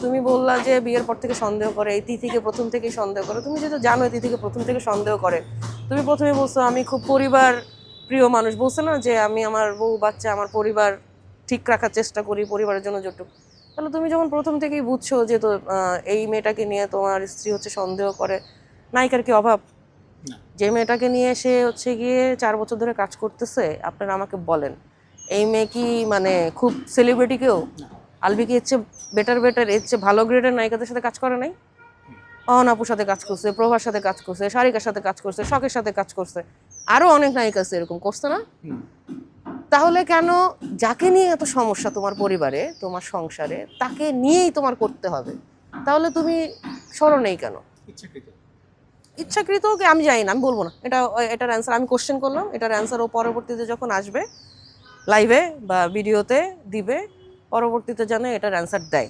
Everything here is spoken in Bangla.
তুমি বললা যে বিয়ের পর থেকে সন্দেহ করে, এই তিথিকে প্রথম থেকেই সন্দেহ করে। তুমি যেটা জানো এই তিথিকে প্রথম থেকে সন্দেহ করে, তুমি প্রথমে বলছো আমি খুব পরিবার প্রিয় মানুষ, বলছো না যে আমি আমার বউ বাচ্চা আমার পরিবার ঠিক রাখার চেষ্টা করি, পরিবারের জন্য যতটুকু। তাহলে তুমি যখন প্রথম থেকেই বুঝছো যে তো এই মেয়েটাকে নিয়ে তোমার স্ত্রী হচ্ছে সন্দেহ করে, নায়িকার কি অভাব? যে মেয়েটাকে নিয়ে সে হচ্ছে গিয়ে 4 বছর ধরে কাজ করতেছে, আপনারা আমাকে বলেন এই মেয়ে কি মানে খুব সেলিব্রিটি কেউ? আলবি কি এর চেয়ে বেটার এর চেয়ে ভালো গ্রেডের নায়িকাদের সাথে কাজ করে নাই? অহনাপুর সাথে কাজ করছে, প্রভার সাথে কাজ করছে, সারিকার সাথে কাজ করছে, শখের সাথে কাজ করছে, আরো অনেক নায়িকা আছে এরকম, করছে না? তাহলে কেন যাকে নিয়ে এত সমস্যা তোমার পরিবারে তোমার সংসারে তাকে নিয়েই তোমার করতে হবে? তাহলে তুমি সরো নেই কেন? ইচ্ছাকৃত কি আমি জানি না, আমি বলবো না। এটার অ্যান্সার আমি কোশ্চেন করলাম, এটার অ্যান্সার ও পরবর্তীতে যখন আসবে লাইভে বা ভিডিওতে দিবে, পরবর্তীতে যেন এটার অ্যান্সার দেয়।